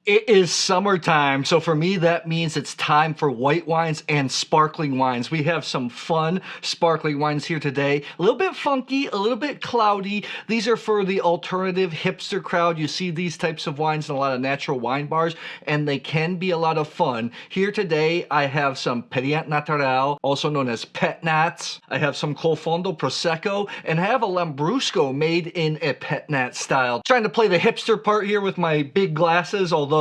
It is summertime, so for me that means it's time for white wines and sparkling wines. We have some fun sparkling wines here today. A little bit funky, a little bit cloudy. These are for the alternative hipster crowd. You see these types of wines in a lot of natural wine bars, and they can be a lot of fun. Here today I have some Pétillant Naturel, also known as PÉT-NATs. I have some Fondo Prosecco, and I have a Lambrusco made in a PÉT-NAT style. Trying to play the hipster part here with my big glasses, although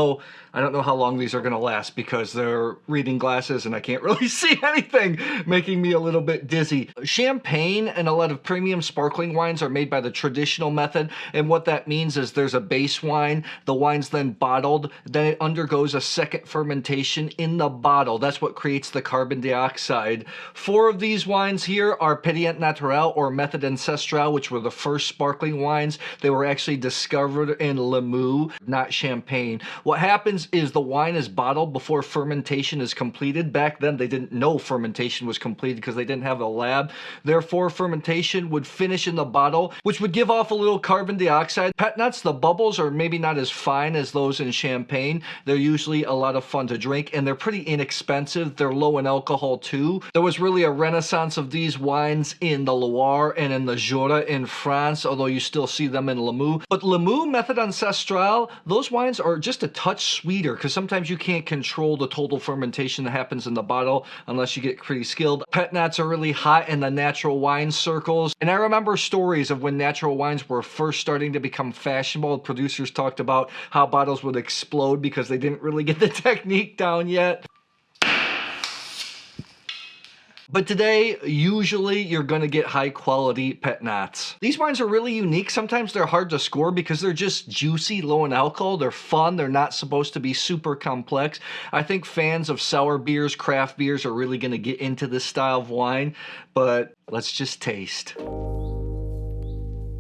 I don't know how long these are going to last because they're reading glasses and I can't really see anything, making me a little bit dizzy. Champagne and a lot of premium sparkling wines are made by the traditional method, and what that means is there's a base wine, the wine's then bottled, then it undergoes a second fermentation in the bottle. That's what creates the carbon dioxide. 4 of these wines here are Pétillant Naturel or Method Ancestral, which were the first sparkling wines. They were actually discovered in Limoux, not Champagne. What happens is the wine is bottled before fermentation is completed. Back then they didn't know fermentation was completed because they didn't have a lab. Therefore fermentation would finish in the bottle, which would give off a little carbon dioxide. PÉT-NATs, the bubbles are maybe not as fine as those in Champagne. They're usually a lot of fun to drink and they're pretty inexpensive. They're low in alcohol too. There was really a renaissance of these wines in the Loire and in the Jura in France, although you still see them in Limoux. But Limoux, Method Ancestral, those wines are just a touch sweeter because sometimes you can't control the total fermentation that happens in the bottle unless you get pretty skilled. PÉT-NATs are really hot in the natural wine circles, and I remember stories of when natural wines were first starting to become fashionable. Producers talked about how bottles would explode because they didn't really get the technique down yet. But today, usually you're going to get high quality PÉT-NATs. These wines are really unique. Sometimes they're hard to score because they're just juicy, low in alcohol. They're fun. They're not supposed to be super complex. I think fans of sour beers, craft beers are really going to get into this style of wine, but let's just taste.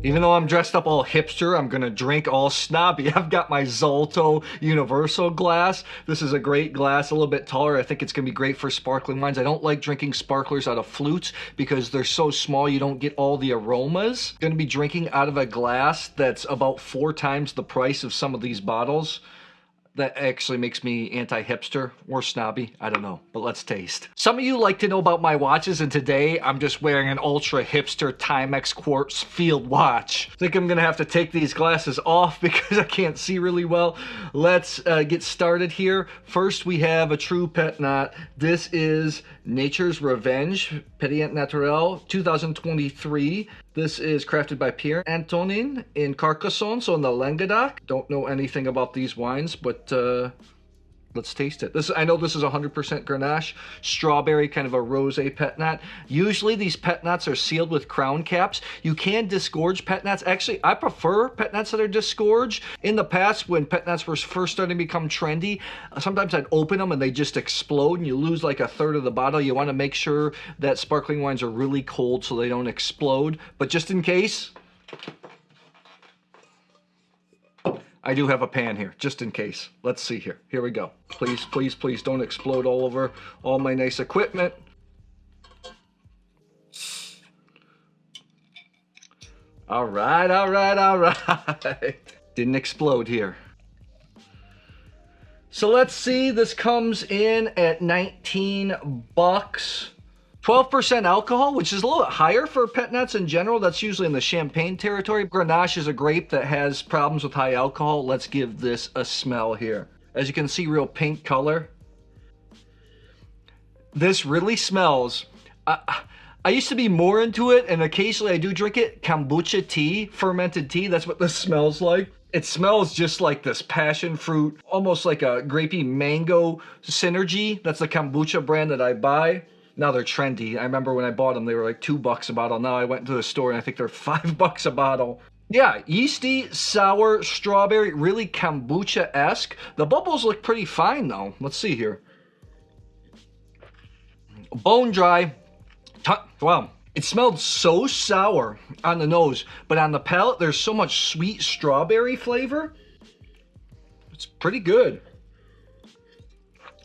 Even though I'm dressed up all hipster, I'm gonna drink all snobby. I've got my Zalto universal glass. This is a great glass, a little bit taller. I think it's gonna be great for sparkling wines. I don't like drinking sparklers out of flutes because they're so small you don't get all the aromas. I'm gonna be drinking out of a glass that's about 4 times the price of some of these bottles. That actually makes me anti-hipster or snobby. I don't know, but let's taste. Some of you like to know about my watches, and today I'm just wearing an ultra hipster Timex quartz field watch. I think I'm gonna have to take these glasses off because I can't see really well. Let's get started here. First, we have a true PÉT-NAT. This is Nature's Revenge Pet Naturel 2023. This is crafted by Pierre Antonin in Carcassonne, so in the Languedoc. Don't know anything about these wines, but let's taste it. I know this is 100% Grenache, strawberry, kind of a rosé PÉT-NAT. Usually these PÉT-NATs are sealed with crown caps. You can disgorge PÉT-NATs. Actually, I prefer PÉT-NATs that are disgorged. In the past, when PÉT-NATs were first starting to become trendy, sometimes I'd open them and they just explode and you lose like 1/3 of the bottle. You want to make sure that sparkling wines are really cold so they don't explode. But just in case, I do have a pan here, just in case. Let's see here. Here we go. Please, please, please don't explode all over all my nice equipment. All right, all right, all right. Didn't explode here. So let's see, this comes in at 19 bucks. 12% alcohol, which is a little bit higher for PÉT-NATs in general. That's usually in the Champagne territory. Grenache is a grape that has problems with high alcohol. Let's give this a smell here. As you can see, real pink color. This really smells. I used to be more into it, and occasionally I do drink it. Kombucha tea, fermented tea, that's what this smells like. It smells just like this passion fruit, almost like a grapey mango synergy. That's the kombucha brand that I buy. Now they're trendy. I remember when I bought them, they were like $2 a bottle. Now I went to the store and I think they're $5 a bottle. Yeah, yeasty, sour, strawberry, really kombucha-esque. The bubbles look pretty fine though. Let's see here. Bone dry. Wow. It smelled so sour on the nose, but on the palate, there's so much sweet strawberry flavor. It's pretty good.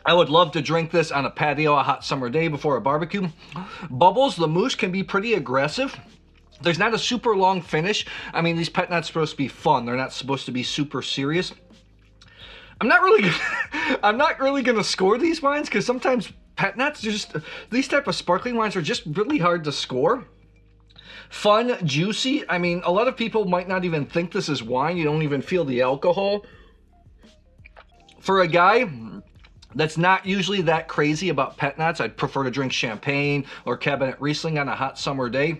I would love to drink this on a patio a hot summer day before a barbecue. Bubbles, the mousse can be pretty aggressive. There's not a super long finish. I mean, these PÉT-NATs are supposed to be fun. They're not supposed to be super serious. I'm not really I'm not really gonna score these wines because sometimes pet nats just these type of sparkling wines are just really hard to score. Fun, juicy. I mean, a lot of people might not even think this is wine. You don't even feel the alcohol. For a guy that's not usually that crazy about pet nats, I'd prefer to drink champagne or Cabernet Riesling on a hot summer day.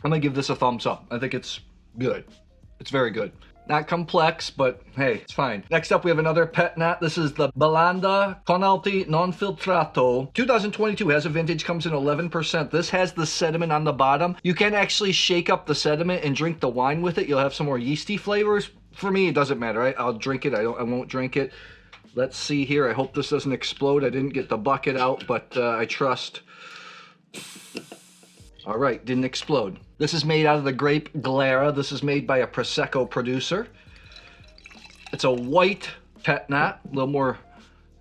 I'm gonna give this a thumbs up. I think it's good. It's very good. Not complex, but hey, it's fine. Next up, we have another pet nat. This is the Bellenda con Alti non Filtrato. 2022 has a vintage, comes in 11%. This has the sediment on the bottom. You can actually shake up the sediment and drink the wine with it. You'll have some more yeasty flavors. For me, it doesn't matter. I'll drink it. I won't drink it. Let's see here. I hope this doesn't explode. I didn't get the bucket out, but I trust. All right, didn't explode. This is made out of the grape Glera. This is made by a Prosecco producer. It's a white pet nat, a little more,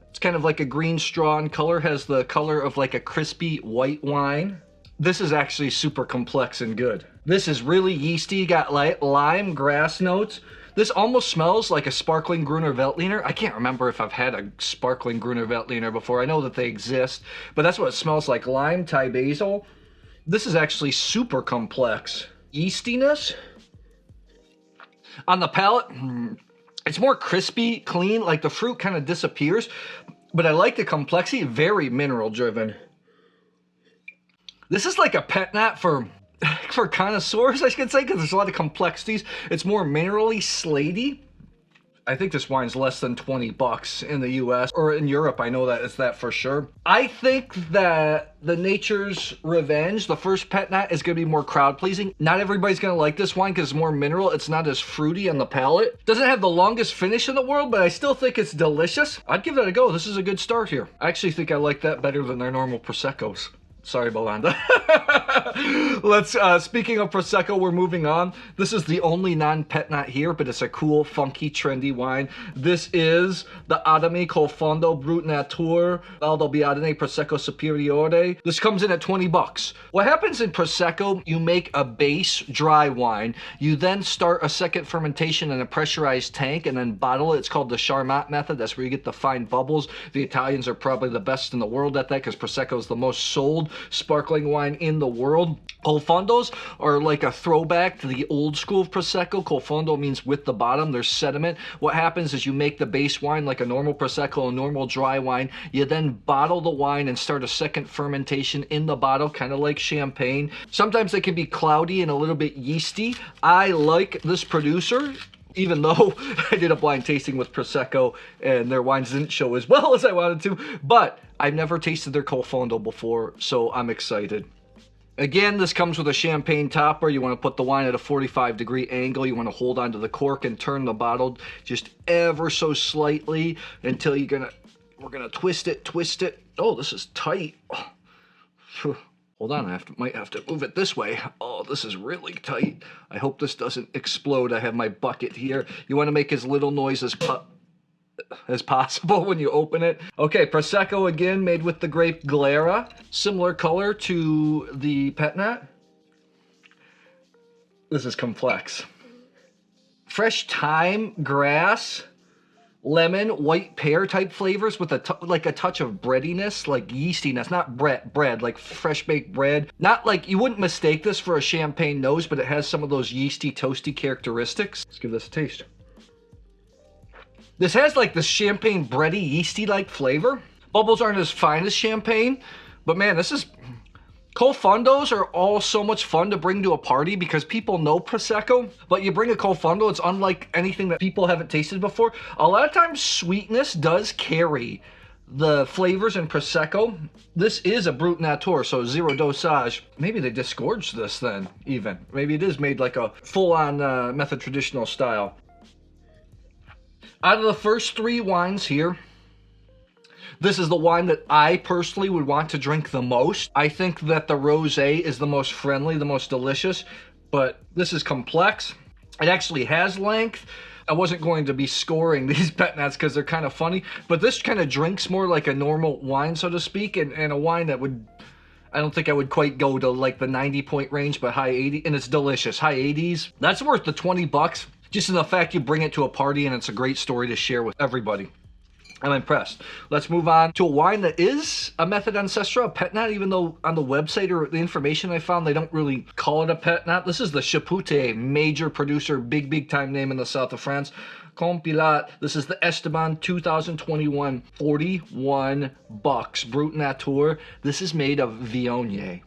it's kind of like a green straw in color, has the color of like a crispy white wine. This is actually super complex and good. This is really yeasty, got lime, grass notes. This almost smells like a sparkling Gruner Veltliner. I can't remember if I've had a sparkling Gruner Veltliner before. I know that they exist, but that's what it smells like, lime, Thai basil. This is actually super complex. Yeastiness on the palate, it's more crispy, clean, like the fruit kind of disappears, but I like the complexity, very mineral driven. This is like a pet nat for connoisseurs, I should say, because there's a lot of complexities. It's more minerally, slatey. I think this wine's less than 20 bucks in the US or in Europe. I know that it's that for sure. I think that the Nature's Revenge, the first pet nat, is going to be more crowd pleasing. Not everybody's going to like this wine because it's more mineral. It's not as fruity on the palate. Doesn't have the longest finish in the world, but I still think it's delicious. I'd give that a go. This is a good start here. I actually think I like that better than their normal Proseccos. Sorry, Bellenda. Let's, speaking of Prosecco, we're moving on. This is the only non-pet nat here, but it's a cool, funky, trendy wine. This is the Adami col Fondo Brut Nature Valdobbiadene Prosecco Superiore. This comes in at 20 bucks. What happens in Prosecco, you make a base dry wine. You then start a second fermentation in a pressurized tank and then bottle it. It's called the Charmat method. That's where you get the fine bubbles. The Italians are probably the best in the world at that because Prosecco is the most sold sparkling wine in the world. Col Fondos are like a throwback to the old school of Prosecco. Col Fondo means with the bottom, there's sediment. What happens is you make the base wine like a normal Prosecco, a normal dry wine. You then bottle the wine and start a second fermentation in the bottle, kind of like champagne. Sometimes they can be cloudy and a little bit yeasty. I like this producer, even though I did a blind tasting with Prosecco and their wines didn't show as well as I wanted to, but I've never tasted their Col Fondo before, so I'm excited. Again, this comes with a champagne topper. You want to put the wine at a 45-degree angle. You want to hold onto the cork and turn the bottle just ever so slightly until we're gonna twist it. Oh, this is tight. Oh. Hold on, might have to move it this way. Oh, this is really tight. I hope this doesn't explode. I have my bucket here. You want to make as little noise as possible when you open it. Okay, Prosecco again, made with the grape Glera. Similar color to the pet nat. This is complex. Fresh thyme, grass, lemon, white pear type flavors with like a touch of breadiness, like yeastiness, not bread, like fresh baked bread. Not like, you wouldn't mistake this for a champagne nose, but it has some of those yeasty, toasty characteristics. Let's give this a taste. This has like the champagne bready, yeasty like flavor. Bubbles aren't as fine as champagne, but man, this is... Col Fondos are all so much fun to bring to a party because people know Prosecco, but you bring a Col Fondo, it's unlike anything that people haven't tasted before. A lot of times sweetness does carry the flavors in Prosecco. This is a Brut Nature, so zero dosage. Maybe they disgorged this then, even. Maybe it is made like a full-on method traditional style. Out of the first three wines here, this is the wine that I personally would want to drink the most. I think that the rosé is the most friendly, the most delicious, but this is complex. It actually has length. I wasn't going to be scoring these pet nats because they're kind of funny, but this kind of drinks more like a normal wine, so to speak, and a wine that would, I don't think I would quite go to like the 90-point range, but high 80, and it's delicious. High 80s. That's worth the 20 bucks. Just in the fact you bring it to a party and it's a great story to share with everybody. I'm impressed. Let's move on to a wine that is a method ancestral, a pet nat, even though on the website or the information I found, they don't really call it a pet nat. This is the Chapoutier, major producer, big time name in the south of France. Combe, Pilate. This is the Esteban 2021, 41 bucks. Brut Nature. This is made of Viognier.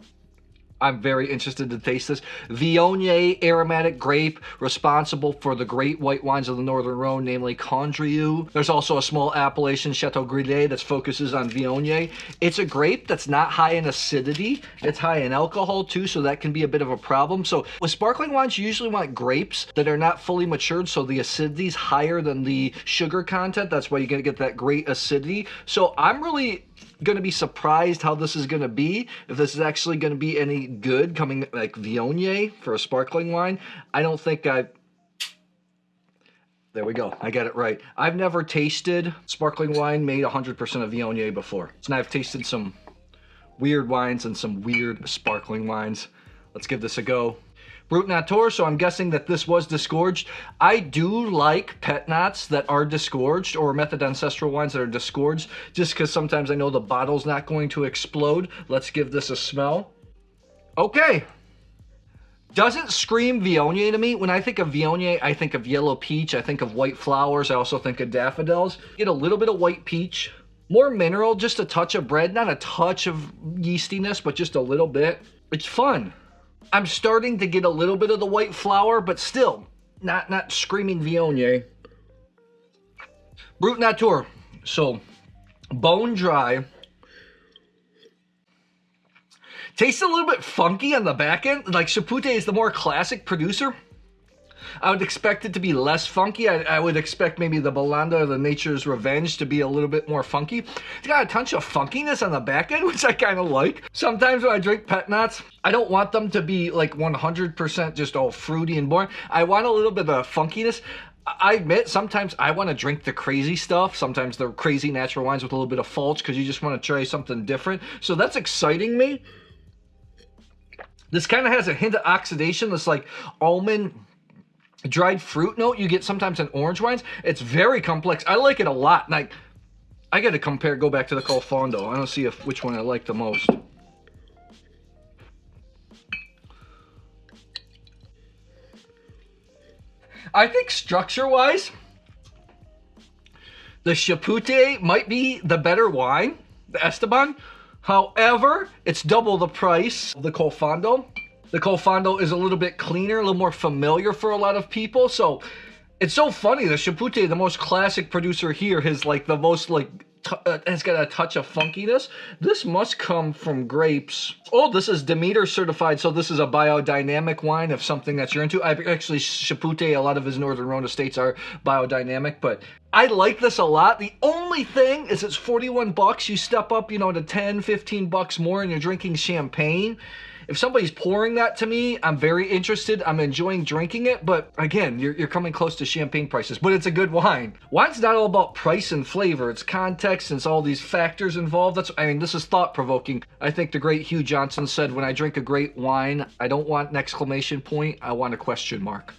I'm very interested to taste this. Viognier aromatic grape, responsible for the great white wines of the Northern Rhone, namely Condrieu. There's also a small appellation, Chateau Grillet, that focuses on Viognier. It's a grape that's not high in acidity. It's high in alcohol too, so that can be a bit of a problem. So with sparkling wines, you usually want grapes that are not fully matured, so the acidity is higher than the sugar content. That's why you're gonna get that great acidity. So I'm really going to be surprised how this is going to be, if this is actually going to be any good coming like Viognier for a sparkling wine. I don't think there we go, I got it right. I've never tasted sparkling wine made 100% of Viognier before, and I've tasted some weird wines and some weird sparkling wines. Let's give this a go. Brut Nature, so I'm guessing that this was disgorged. I do like pet nats that are disgorged, or method ancestral wines that are disgorged, just because sometimes I know the bottle's not going to explode. Let's give this a smell. Okay. Doesn't scream Viognier to me. When I think of Viognier, I think of yellow peach, I think of white flowers, I also think of daffodils. Get a little bit of white peach, more mineral, just a touch of bread, not a touch of yeastiness, but just a little bit. It's fun. I'm starting to get a little bit of the white flower, but still not screaming Viognier. Brut Nature, so bone dry. Tastes a little bit funky on the back end. Like Chapoutier is the more classic producer. I would expect it to be less funky. I would expect maybe the Bellenda or the Nature's Revenge to be a little bit more funky. It's got a touch of funkiness on the back end, which I kind of like. Sometimes when I drink pet nats, I don't want them to be like 100% just all fruity and boring. I want a little bit of funkiness. I admit, sometimes I want to drink the crazy stuff. Sometimes the crazy natural wines with a little bit of falch, because you just want to try something different. So that's exciting me. This kind of has a hint of oxidation. This like almond, dried fruit note you get sometimes in orange wines. It's very complex. I like it a lot. And I got to go back to the Fondo. I don't see which one I like the most. I think structure-wise, the Chapoutier might be the better wine, the Esteban. However, it's double the price of the Fondo. The Fondo is a little bit cleaner, a little more familiar for a lot of people. So it's so funny. The Chapoutier, the most classic producer here, has like the most like it's got a touch of funkiness. This must come from grapes. Oh, this is Demeter certified, so this is a biodynamic wine of something that you're into. Actually, Chapoutier, a lot of his Northern Rhone estates are biodynamic, but I like this a lot. The only thing is it's 41 bucks. You step up, you know, to 10, 15 bucks more and you're drinking champagne. If somebody's pouring that to me, I'm very interested. I'm enjoying drinking it, but again, you're coming close to champagne prices, but it's a good wine. Wine's not all about price and flavor. It's context and it's all these factors involved. This is thought-provoking. I think the great Hugh Johnson said, when I drink a great wine, I don't want an exclamation point, I want a question mark.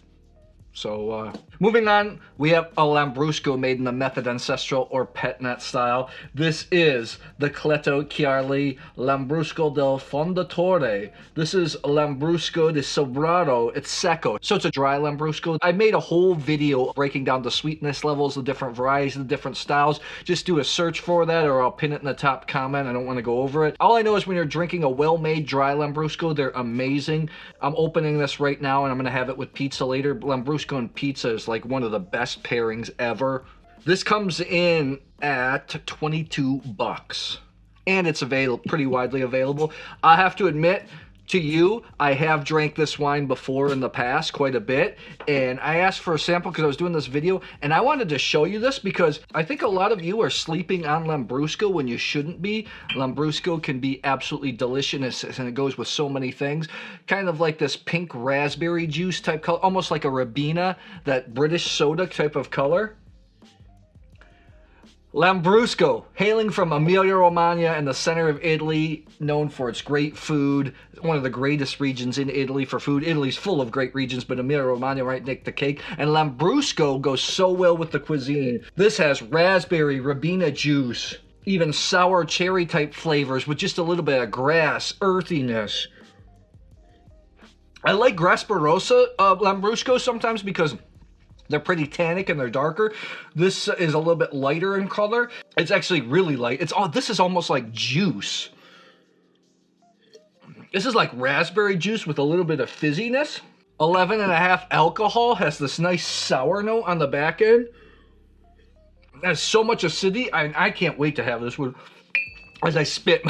So, moving on, we have a Lambrusco made in the method ancestral or pet nat style. This is the Cleto Chiarli Lambrusco del Fondatore. This is Lambrusco de Sobrado. It's secco, so it's a dry Lambrusco. I made a whole video breaking down the sweetness levels, the different varieties, the different styles. Just do a search for that, or I'll pin it in the top comment. I don't want to go over it. All I know is when you're drinking a well-made dry Lambrusco, they're amazing. I'm opening this right now, and I'm going to have it with pizza later. Lambrusco and pizza is like one of the best pairings ever. This comes in at 22 bucks and it's pretty widely available. I have to admit to you, I have drank this wine before in the past quite a bit, and I asked for a sample because I was doing this video, and I wanted to show you this because I think a lot of you are sleeping on Lambrusco when you shouldn't be. Lambrusco can be absolutely delicious, and it goes with so many things. Kind of like this pink raspberry juice type color, almost like a Ribena, that British soda type of color. Lambrusco, hailing from Emilia-Romagna in the center of Italy, known for its great food. One of the greatest regions in Italy for food. Italy's full of great regions, but Emilia-Romagna right next to the cake. And Lambrusco goes so well with the cuisine. This has raspberry, Ribena juice, even sour cherry type flavors with just a little bit of grass, earthiness. I like Grasparosa Lambrusco sometimes because they're pretty tannic and they're darker. This is a little bit lighter in color. It's actually really light. This is almost like juice. This is like raspberry juice with a little bit of fizziness. 11.5 alcohol, has this nice sour note on the back end. It has so much acidity. I can't wait to have this one. As I spit,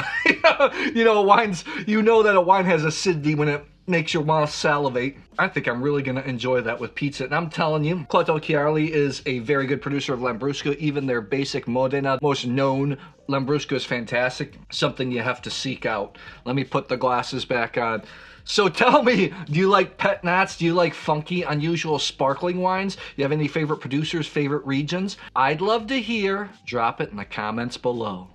wines, you know that a wine has acidity when it makes your mouth salivate. I think I'm really going to enjoy that with pizza. And I'm telling you, Clotto Chiarli is a very good producer of Lambrusco. Even their basic Modena, most known Lambrusco, is fantastic. Something you have to seek out. Let me put the glasses back on. So tell me, do you like pet nats? Do you like funky, unusual sparkling wines? You have any favorite producers, favorite regions? I'd love to hear. Drop it in the comments below.